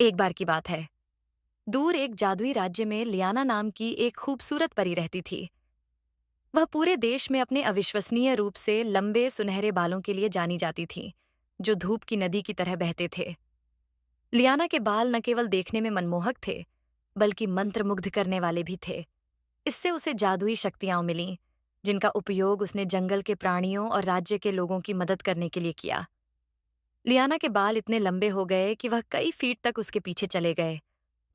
एक बार की बात है। दूर एक जादुई राज्य में लियाना नाम की एक खूबसूरत परी रहती थी। वह पूरे देश में अपने अविश्वसनीय रूप से लंबे सुनहरे बालों के लिए जानी जाती थी, जो धूप की नदी की तरह बहते थे। लियाना के बाल न केवल देखने में मनमोहक थे, बल्कि मंत्रमुग्ध करने वाले भी थे। इससे उसे जादुई शक्तियां मिलीं, जिनका उपयोग उसने जंगल के प्राणियों और राज्य के लोगों की मदद करने के लिए किया। लियाना के बाल इतने लंबे हो गए कि वह कई फीट तक उसके पीछे चले गए,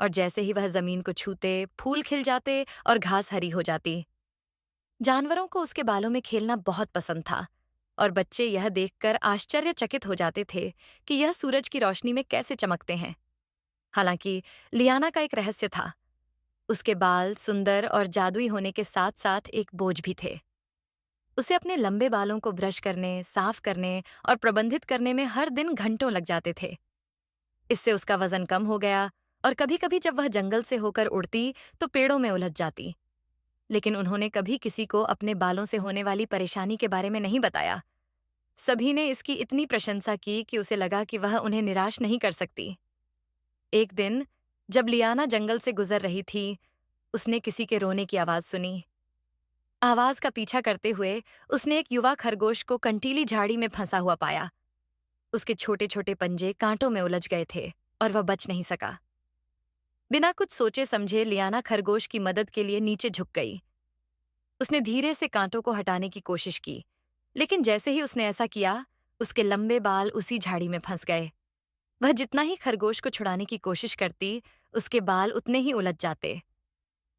और जैसे ही वह जमीन को छूते, फूल खिल जाते और घास हरी हो जाती। जानवरों को उसके बालों में खेलना बहुत पसंद था, और बच्चे यह देखकर आश्चर्यचकित हो जाते थे कि यह सूरज की रोशनी में कैसे चमकते हैं। हालांकि लियाना का एक रहस्य था। उसके बाल सुंदर और जादुई होने के साथ साथ एक बोझ भी थे। उसे अपने लंबे बालों को ब्रश करने, साफ करने और प्रबंधित करने में हर दिन घंटों लग जाते थे। इससे उसका वजन कम हो गया, और कभी-कभी जब वह जंगल से होकर उड़ती तो पेड़ों में उलझ जाती। लेकिन उन्होंने कभी किसी को अपने बालों से होने वाली परेशानी के बारे में नहीं बताया। सभी ने इसकी इतनी प्रशंसा की कि उसे लगा कि वह उन्हें निराश नहीं कर सकती। एक दिन जब लियाना जंगल से गुजर रही थी, उसने किसी के रोने की आवाज सुनी। आवाज का पीछा करते हुए उसने एक युवा खरगोश को कंटीली झाड़ी में फंसा हुआ पाया। उसके छोटे-छोटे पंजे कांटों में उलझ गए थे, और वह बच नहीं सका। बिना कुछ सोचे समझे लियाना खरगोश की मदद के लिए नीचे झुक गई। उसने धीरे से कांटों को हटाने की कोशिश की, लेकिन जैसे ही उसने ऐसा किया, उसके लंबे बाल उसी झाड़ी में फंस गए। वह जितना ही खरगोश को छुड़ाने की कोशिश करती, उसके बाल उतने ही उलझ जाते।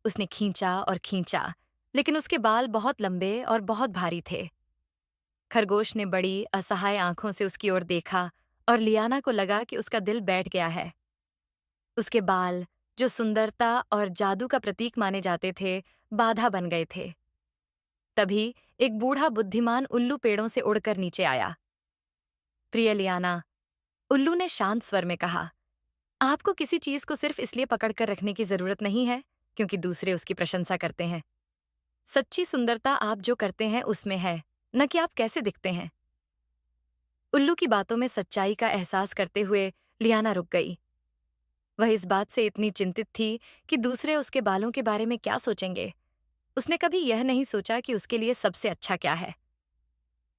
उसने खींचा और खींचा, लेकिन उसके बाल बहुत लंबे और बहुत भारी थे। खरगोश ने बड़ी असहाय आंखों से उसकी ओर देखा, और लियाना को लगा कि उसका दिल बैठ गया है। उसके बाल, जो सुंदरता और जादू का प्रतीक माने जाते थे, बाधा बन गए थे। तभी एक बूढ़ा बुद्धिमान उल्लू पेड़ों से उड़कर नीचे आया। प्रिय लियाना, उल्लू ने शांत स्वर में कहा, आपको किसी चीज को सिर्फ इसलिए पकड़कर रखने की जरूरत नहीं है क्योंकि दूसरे उसकी प्रशंसा करते हैं। सच्ची सुंदरता आप जो करते हैं उसमें है, न कि आप कैसे दिखते हैं। उल्लू की बातों में सच्चाई का एहसास करते हुए लियाना रुक गई। वह इस बात से इतनी चिंतित थी कि दूसरे उसके बालों के बारे में क्या सोचेंगे। उसने कभी यह नहीं सोचा कि उसके लिए सबसे अच्छा क्या है।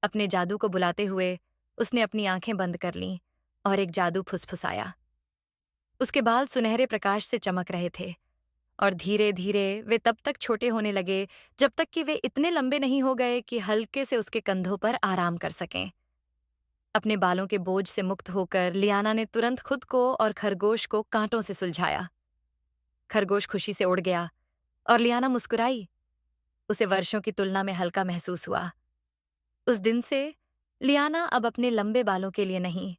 अपने जादू को बुलाते हुए उसने अपनी आंखें बंद कर लीं, और एक जादू फुसफुसाया। उसके बाल सुनहरे प्रकाश से चमक रहे थे, और धीरे धीरे वे तब तक छोटे होने लगे जब तक कि वे इतने लंबे नहीं हो गए कि हल्के से उसके कंधों पर आराम कर सकें। अपने बालों के बोझ से मुक्त होकर लियाना ने तुरंत खुद को और खरगोश को कांटों से सुलझाया। खरगोश खुशी से उड़ गया, और लियाना मुस्कुराई। उसे वर्षों की तुलना में हल्का महसूस हुआ। उस दिन से लियाना अब अपने लंबे बालों के लिए नहीं,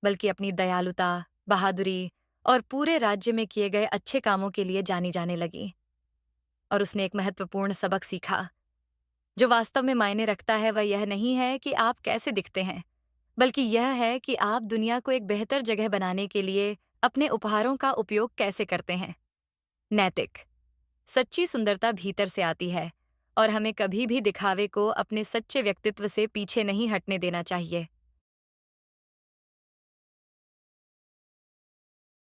बल्कि अपनी दयालुता, बहादुरी और पूरे राज्य में किए गए अच्छे कामों के लिए जानी जाने लगी। और उसने एक महत्वपूर्ण सबक सीखा। जो वास्तव में मायने रखता है वह यह नहीं है कि आप कैसे दिखते हैं, बल्कि यह है कि आप दुनिया को एक बेहतर जगह बनाने के लिए अपने उपहारों का उपयोग कैसे करते हैं। नैतिक सच्ची सुंदरता भीतर से आती है, और हमें कभी भी दिखावे को अपने सच्चे व्यक्तित्व से पीछे नहीं हटने देना चाहिए।